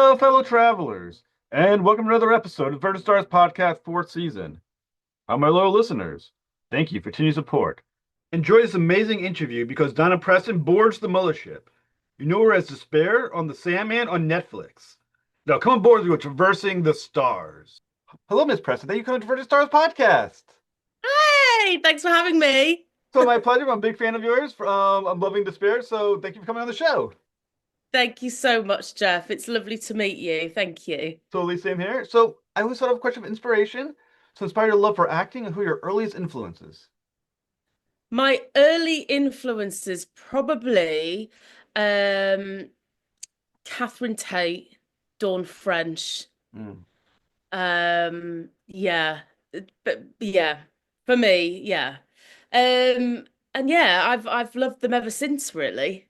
Hello, fellow travelers, and welcome to another episode of Vertigo's Podcast 4th season. My loyal listeners, thank you for continued support. Enjoy this amazing interview because Donna Preston boards the mothership. You know her as Despair on the Sandman on Netflix. Now come on board with Traversing the Stars. Hello, Miss Preston. Thank you for coming to Vertigo Stars Podcast. Hey, thanks for having me. So my pleasure. I'm a big fan of yours. I'm loving Despair, so thank you for coming on the show. Thank you so much, Jeff. It's lovely to meet you. Thank you. Totally same here. So I always thought of a question of inspiration. So inspire your love for acting and who are your earliest influences? My early influences probably um Catherine Tate, Dawn French. Mm. Yeah. But yeah, for me, yeah. And yeah, I've loved them ever since, really.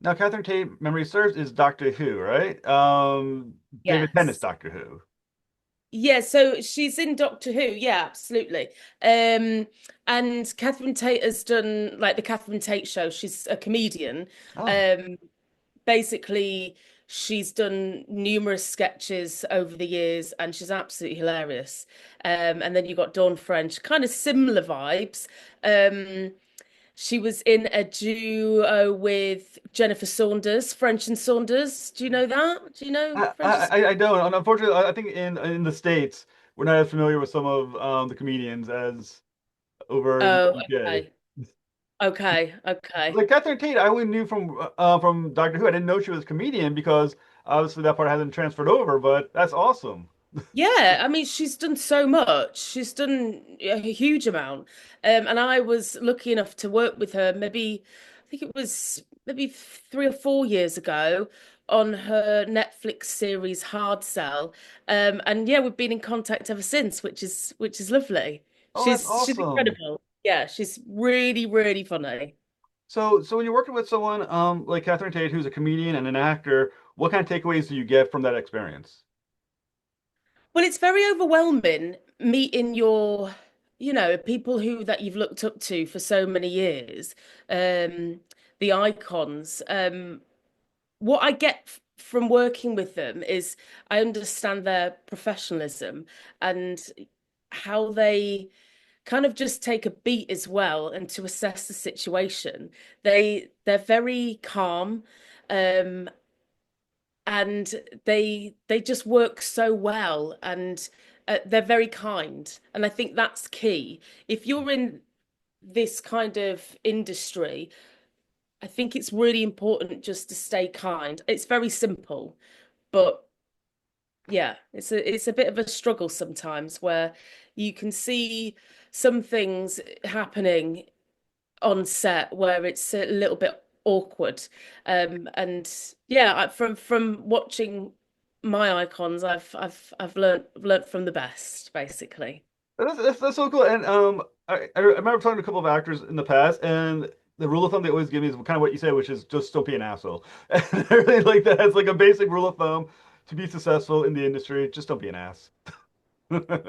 Now, Catherine Tate, memory serves, is Doctor Who, right? David Tennant's Yes. Doctor Who. Yeah, so she's in Doctor Who. Yeah, absolutely. Um, and Catherine Tate has done like the Catherine Tate show. She's a comedian. Oh, Um, Basically, she's done numerous sketches over the years, and she's absolutely hilarious. And then you got Dawn French, kind of similar vibes. Um, she was in a duo with Jennifer Saunders, French and Saunders. Do you know that? Do you know I, French and I, I don't. And unfortunately, I think in the States, we're not as familiar with some of the comedians as over in the Oh, UK. okay. Okay, okay. Like Catherine Tate, I only knew from Doctor Who. I didn't know she was a comedian because obviously that part hasn't transferred over, but that's awesome. Yeah, I mean, she's done so much. She's done a huge amount. And I was lucky enough to work with her maybe, I think it was maybe 3 or 4 years ago on her Netflix series Hard Sell. And yeah, we've been in contact ever since, which is lovely. Oh, that's She's awesome. incredible. Yeah, she's really, really funny. So when you're working with someone like Catherine Tate, who's a comedian and an actor, what kind of takeaways do you get from that experience? Well, it's very overwhelming meeting people who that you've looked up to for so many years, the icons. What I get from working with them is I understand their professionalism and how they kind of just take a beat as well and to assess the situation. They're very calm. Um, and they just work so well and they're very kind, and I think that's key if you're in this kind of industry. I think it's really important just to stay kind. It's very simple, but yeah, it's a bit of a struggle sometimes where you can see some things happening on set where it's a little bit awkward. And yeah, from watching my icons, I've learned from the best, basically. That's so cool. And I remember talking to a couple of actors in the past, and the rule of thumb they always give me is kind of what you say, which is just don't be an asshole. And I really like that as like a basic rule of thumb to be successful in the industry. Just don't be an ass.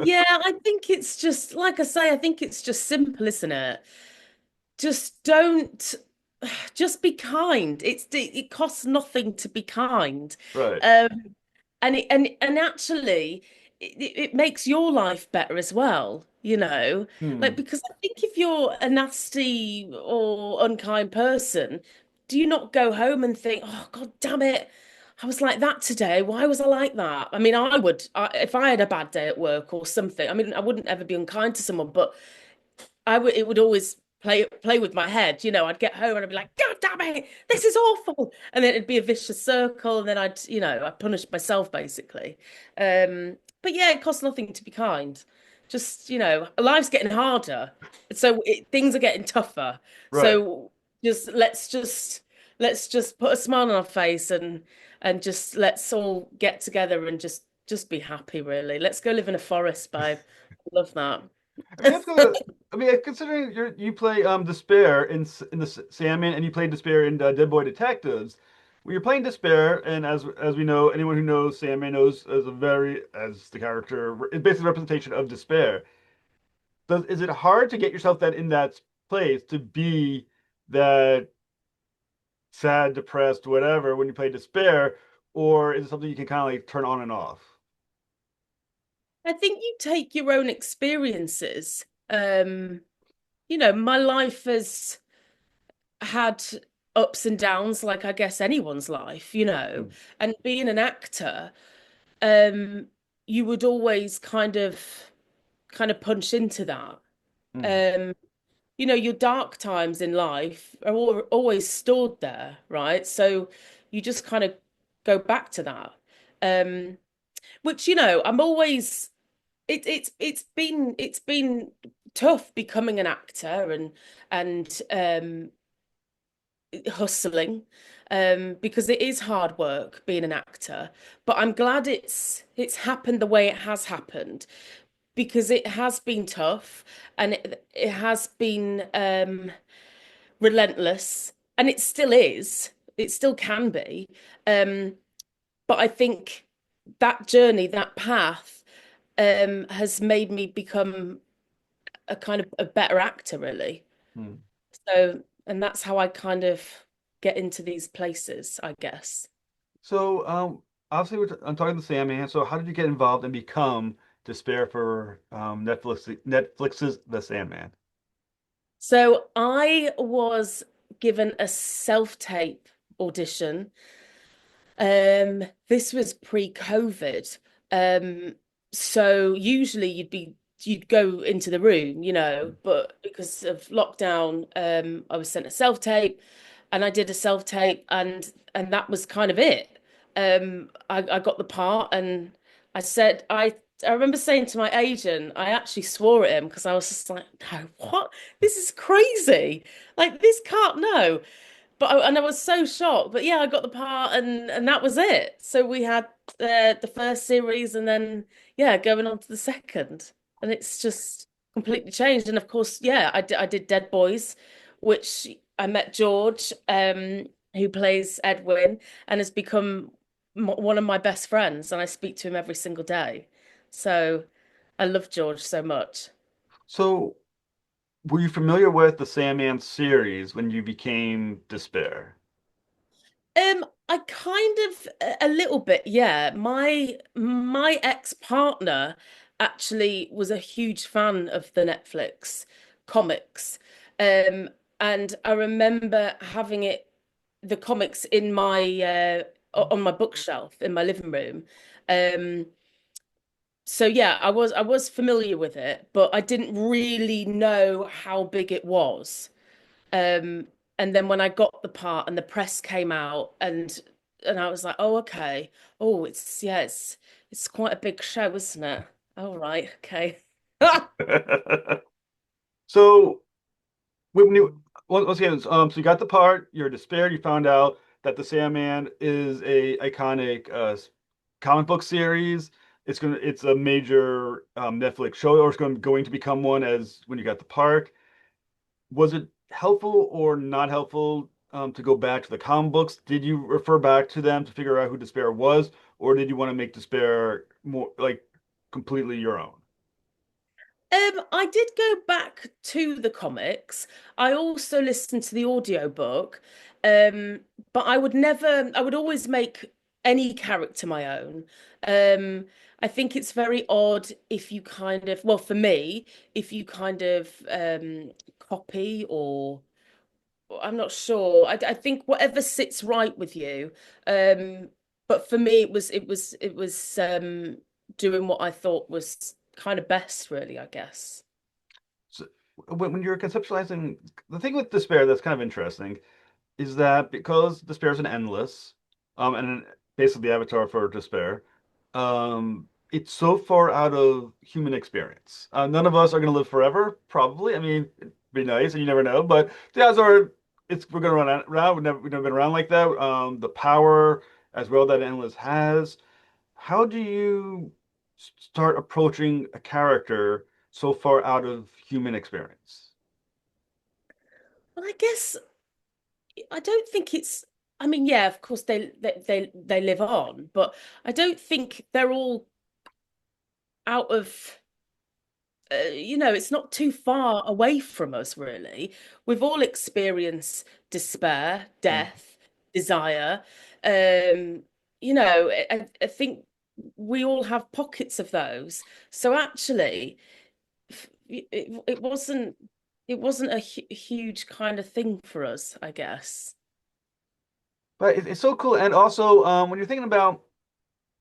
Yeah, I think it's just like I say, I think it's just simple, isn't it? Just don't just be kind. It costs nothing to be kind. Right. Um, and actually it makes your life better as well, like, Hmm. because I think if you're a nasty or unkind person, do you not go home and think, oh God damn it, I was like that today, why was I like that? I mean, if I had a bad day at work or something, I mean, I wouldn't ever be unkind to someone, but it would always play with my head. I'd get home and I'd be like, God damn it, this is awful. And then it'd be a vicious circle, and then I'd punish myself basically. But yeah, it costs nothing to be kind. Just, life's getting harder. So things are getting tougher. Right. So just let's just put a smile on our face and just let's all get together and just be happy, really. Let's go live in a forest, babe. I love that. I mean, that's good. I mean, considering you play Despair in the Sandman, and you played Despair in Dead Boy Detectives. When you're playing Despair, and as we know, anyone who knows Sandman knows as the character is basically a representation of despair. Is it hard to get yourself that in that place to be that sad, depressed, whatever when you play Despair, or is it something you can kind of like turn on and off? I think you take your own experiences. My life has had ups and downs, like I guess anyone's life, Mm, and being an actor, um, you would always kind of punch into that. mm, Um, your dark times in life are always stored there, right? So you just kind of go back to that. Um, which, I'm always it's been tough becoming an actor and hustling, because it is hard work being an actor. But I'm glad it's happened the way it has happened, because it has been tough, and it has been relentless, and it still is. It still can be. Um, but I think that journey, that path, has made me become a kind of a better actor, really. mm. So, and that's how I kind of get into these places, I guess. So, obviously, I'm talking to Sandman. So, how did you get involved and become Despair for Netflix's The Sandman? So I was given a self-tape audition. This was pre-COVID. Um, so usually you'd go into the room, but because of lockdown, I was sent a self-tape, and I did a self-tape, and that was kind of it. I got the part, and I remember saying to my agent, I actually swore at him, because I was just like, no, what? This is crazy. Like, this can't, no. And I was so shocked. But yeah, I got the part, and that was it. So we had the first series, and then yeah, going on to the second, and it's just completely changed. And of course, yeah, I did Dead Boys, which I met George, who plays Edwin, and has become one of my best friends, and I speak to him every single day. So I love George so much. So, were you familiar with the Sandman series when you became Despair? I kind of a little bit, yeah. My ex-partner actually was a huge fan of the Netflix comics. Um, and I remember having the comics in my on my bookshelf in my living room. Um, so yeah, I was familiar with it, but I didn't really know how big it was. Um, and then when I got the part and the press came out, and I was like, oh, okay. Oh, it's quite a big show, isn't it? All right, okay. So, when you once again, so you got the part, you're Despair. You found out that the Sandman is a iconic comic book series. It's a major Netflix show, or it's going to become one as when you got the part. Was it helpful or not helpful to go back to the comic books? Did you refer back to them to figure out who Despair was, or did you want to make Despair more like completely your own? I did go back to the comics. I also listened to the audiobook. Um, but I would always make any character my own. Um, I think it's very odd if you kind of, well, for me, if you kind of copy, or I'm not sure. I think whatever sits right with you. Um, but for me, it was doing what I thought was kind of best, really, I guess. So when you're conceptualizing the thing with Despair that's kind of interesting is that because despair is an endless, and basically the avatar for despair, it's so far out of human experience. None of us are going to live forever, probably. I mean, it'd be nice, and you never know. But the odds are, we're going to run around. We've never been around like that. The power as well that endless has. How do you start approaching a character so far out of human experience? Well, I guess I don't think it's. I mean, yeah, of course they live on, but I don't think they're all out of. It's not too far away from us, really. We've all experienced despair, Mm, death, desire. Um, I think we all have pockets of those. So actually, it wasn't a huge kind of thing for us, I guess. But it's so cool. And also, when you're thinking about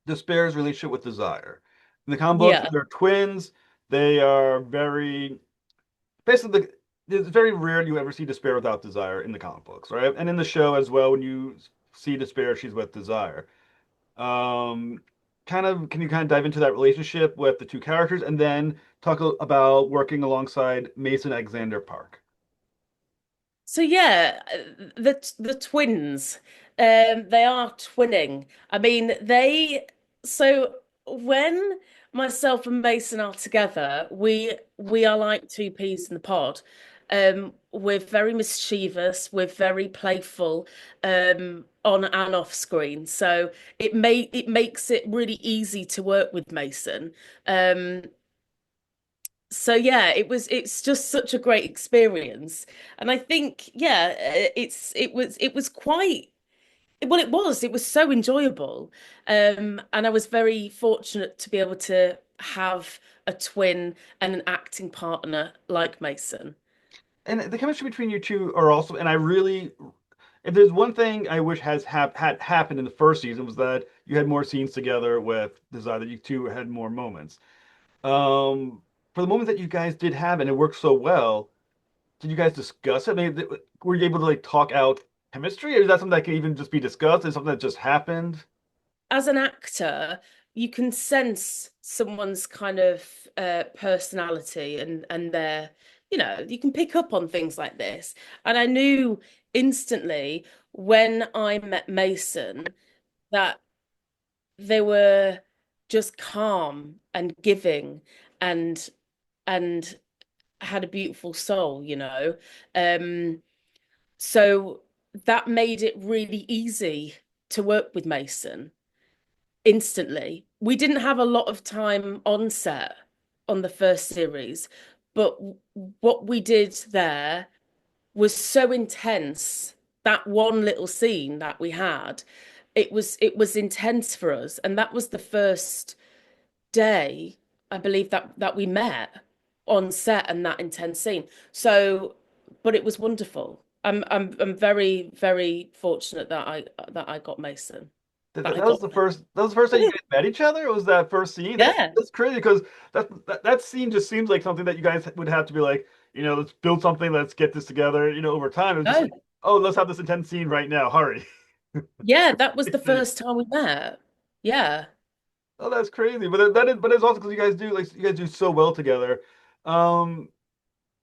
Despair's relationship with Desire, in the comic books, Yeah. they're twins. They are very basically. It's very rare you ever see Despair without Desire in the comic books, right? And in the show as well, when you see Despair, she's with Desire. Um, can you kind of dive into that relationship with the two characters, and then talk about working alongside Mason Alexander Park? So yeah, the twins, they are twinning. I mean, so when myself and Mason are together, we are like two peas in the pod. We're very mischievous, we're very playful, on and off screen. So it makes it really easy to work with Mason. Um, so yeah, it's just such a great experience. And I think, yeah, it was quite well, it was so enjoyable. And I was very fortunate to be able to have a twin and an acting partner like Mason. And the chemistry between you two are also, and I really, if there's one thing I wish had happened in the first season was that you had more scenes together with Desire, that you two had more moments. Um, for the moments that you guys did have, and it worked so well, did you guys discuss it? I mean, were you able to like talk out chemistry, or is that something that can even just be discussed? Is something that just happened? As an actor, you can sense someone's kind of personality and their, you can pick up on things like this. And I knew instantly when I met Mason that they were just calm and giving and and had a beautiful soul. So that made it really easy to work with Mason instantly. We didn't have a lot of time on set on the first series, but what we did there was so intense. That one little scene that we had, it was intense for us, and that was the first day, I believe, that we met on set and that intense scene. So, but it was wonderful. I'm very, very fortunate that I got Mason. That I That was got the Mason. first. That was the first time you guys met each other. Or was that first scene? Yeah. That's crazy because that scene just seems like something that you guys would have to be like, let's build something, let's get this together. Over time, it was just No. like, oh, let's have this intense scene right now. Hurry. Yeah, that was the first time we met. Yeah. Oh, that's crazy. But it's also because you guys do so well together. Um,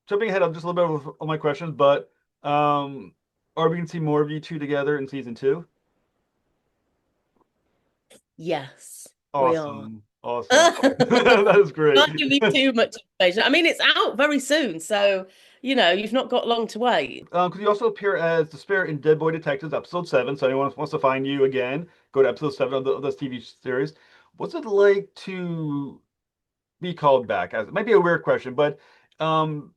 Jumping ahead, I'm just a little bit of all my questions, but um, are we gonna see more of you two together in season two? Yes, we are. Awesome, awesome. That is great. Not give me too much information. I mean, it's out very soon, so you've not got long to wait. Because you also appear as Despair in Dead Boy Detectives episode 7. So anyone wants to find you again, go to episode 7 of this TV series. What's it like to be called back? As it might be a weird question, but um,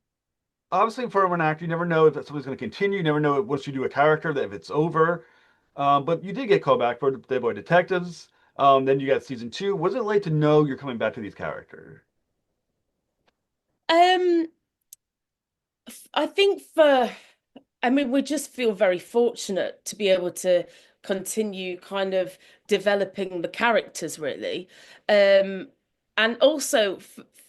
obviously for an actor, you never know if something's going to continue. You never know once you do a character that if it's over. But you did get called back for Dead Boy Detectives. Then you got season 2. What's it like to know you're coming back to these characters? Um, I think I mean, we just feel very fortunate to be able to continue kind of developing the characters, really. Um, and also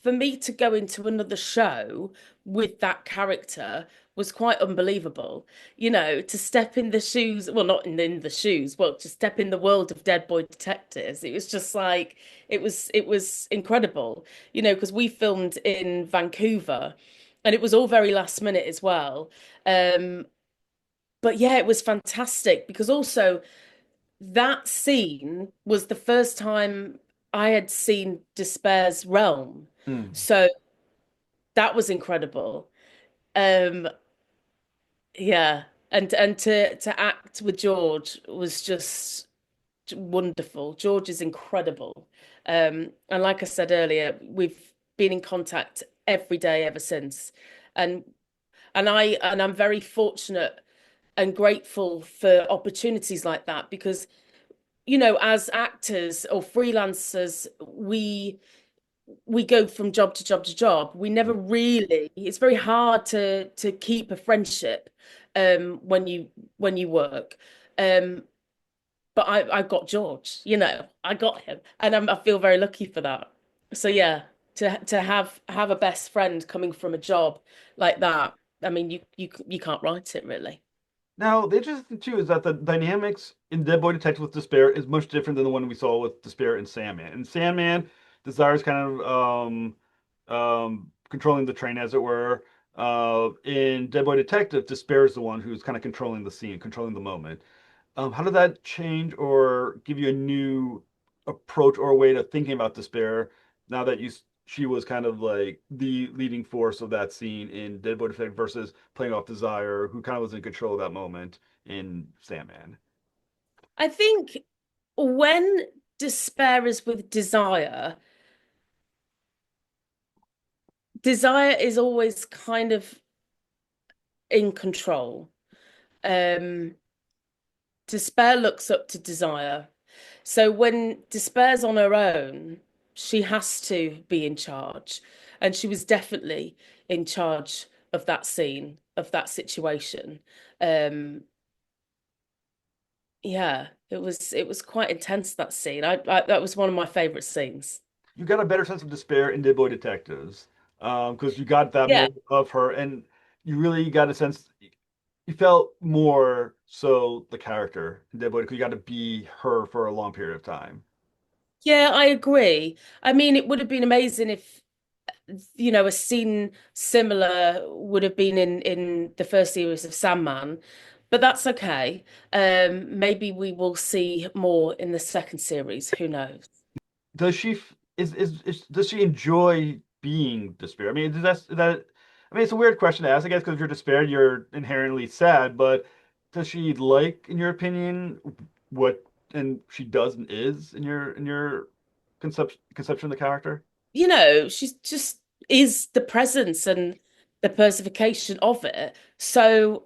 for me to go into another show with that character was quite unbelievable. To step in the shoes, well, not in the shoes, well, to step in the world of Dead Boy Detectives. It was just like it was incredible, because we filmed in Vancouver and it was all very last minute as well. Um, but yeah, it was fantastic because also that scene was the first time I had seen Despair's realm. Hmm. So that was incredible. Um, yeah. And to act with George was just wonderful. George is incredible. And like I said earlier, we've been in contact every day ever since. And and I'm very fortunate and grateful for opportunities like that because as actors or freelancers, we go from job to job to job. We never really, it's very hard to keep a friendship when you work. Um, but I got George, I got him, and I feel very lucky for that. So yeah, to have a best friend coming from a job like that, I mean, you can't write it really. Now, the interesting thing too is that the dynamics in Dead Boy Detective with Despair is much different than the one we saw with Despair in Sandman. In Sandman, Desire is kind of controlling the train, as it were. In Dead Boy Detective, Despair is the one who's kind of controlling the scene, controlling the moment. How did that change or give you a new approach or a way to thinking about Despair now that she was kind of like the leading force of that scene in Dead Boy Detective versus playing off Desire, who kind of was in control of that moment in Sandman? I think when despair is with desire, desire is always kind of in control. Um, Despair looks up to desire. So when Despair's on her own, she has to be in charge. And she was definitely in charge of that scene, of that situation. Um, yeah, it was quite intense that scene. That was one of my favorite scenes. You got a better sense of Despair in Dead Boy Detectives because you got that Yeah. moment of her, and you really got a sense. You felt more so the character in Dead Boy because you got to be her for a long period of time. Yeah, I agree. I mean, it would have been amazing if, a scene similar would have been in the first series of Sandman, but that's okay. Maybe we will see more in the second series. Who knows? Does she does she enjoy being despair? I mean, I mean, it's a weird question to ask, I guess, because if you're despair, you're inherently sad. But does she like, in your opinion, what and she does and is in your conception of the character? She's just is the presence and the personification of it. So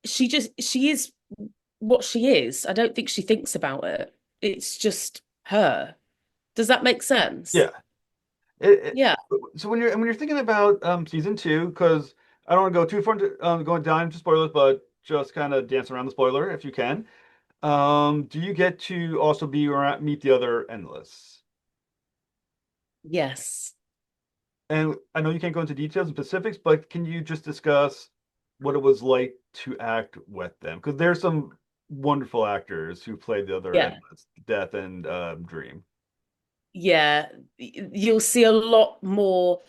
she is what she is. I don't think she thinks about it. It's just her. Does that make sense? Yeah. It, Yeah. so when you're thinking about season two, because I don't want to go too far into going down into spoilers, but just kind of dance around the spoiler if you can. Do you get to also be around, meet the other endless? Yes. And I know you can't go into details and specifics, but can you just discuss what it was like to act with them? Because there's some wonderful actors who played the other Yeah. endless, Death and Dream. Yeah, you'll see a lot more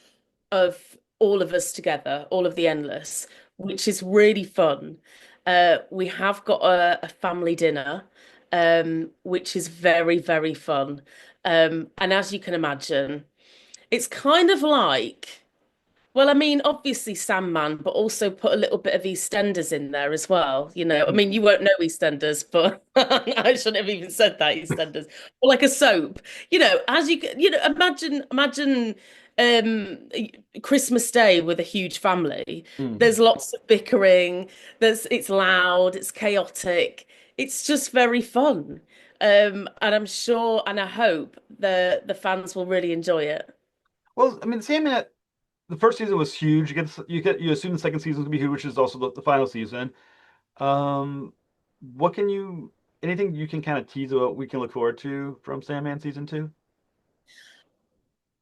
of all of us together, all of the endless, which is really fun. We have got a family dinner, which is very, very fun. And as you can imagine, it's kind of like well, I mean, obviously Sandman, but also put a little bit of EastEnders in there as well. I mean, you won't know EastEnders, but I shouldn't have even said that EastEnders. Or like a soap. As imagine um Christmas Day with a huge family. Mm. There's lots of bickering, it's loud, it's chaotic. It's just very fun. And I'm sure and I hope the fans will really enjoy it. Well, I mean, Sandman, the first season was huge. You assume the second season is gonna be huge, which is also the final season. Um, what can you anything you can kind of tease about we can look forward to from Sandman season two?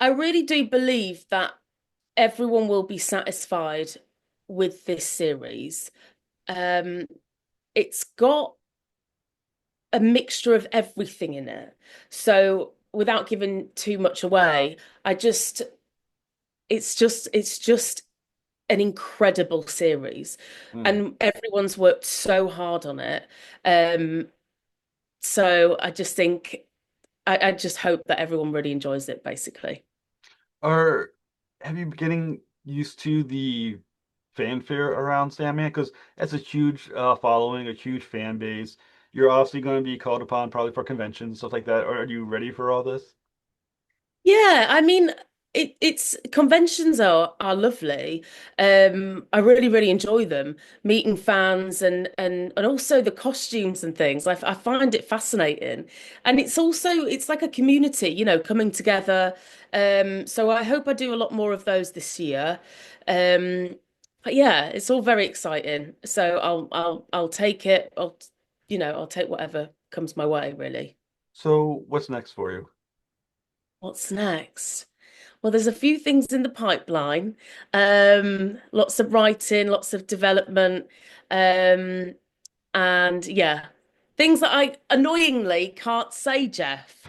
I really do believe that everyone will be satisfied with this series. Um, it's got a mixture of everything in it. So without giving too much away, it's just an incredible series. Mm. And everyone's worked so hard on it. Um, so I just think I just hope that everyone really enjoys it, basically. Are have you been getting used to the fanfare around Sandman? Because that's a huge following, a huge fan base. You're obviously going to be called upon probably for conventions and stuff like that. Are you ready for all this? Yeah, I mean, it's conventions are lovely. I really really enjoy them, meeting fans and also the costumes and things. I find it fascinating, and it's like a community, coming together. So I hope I do a lot more of those this year. Um, but yeah, it's all very exciting. So I'll take it. I'll take whatever comes my way, really. So, what's next for you? What's next? Well, there's a few things in the pipeline. Lots of writing, lots of development, um, and yeah, things that I annoyingly can't say, Jeff.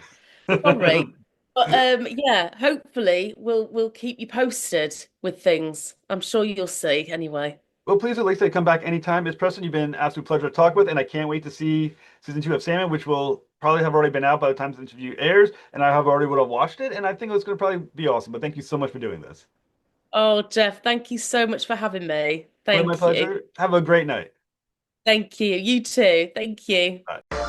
Sorry. But yeah, hopefully we'll keep you posted with things. I'm sure you'll see anyway. Well, please, at least I come back anytime. It's Preston. You've been an absolute pleasure to talk with, and I can't wait to see season 2 of Sandman, which will probably have already been out by the time this interview airs, and I have already would have watched it, and I think it's going to probably be awesome. But thank you so much for doing this. Oh, Jeff, thank you so much for having me. Well, my Thank you. pleasure. Have a great night. Thank you. You too. Thank you. Bye.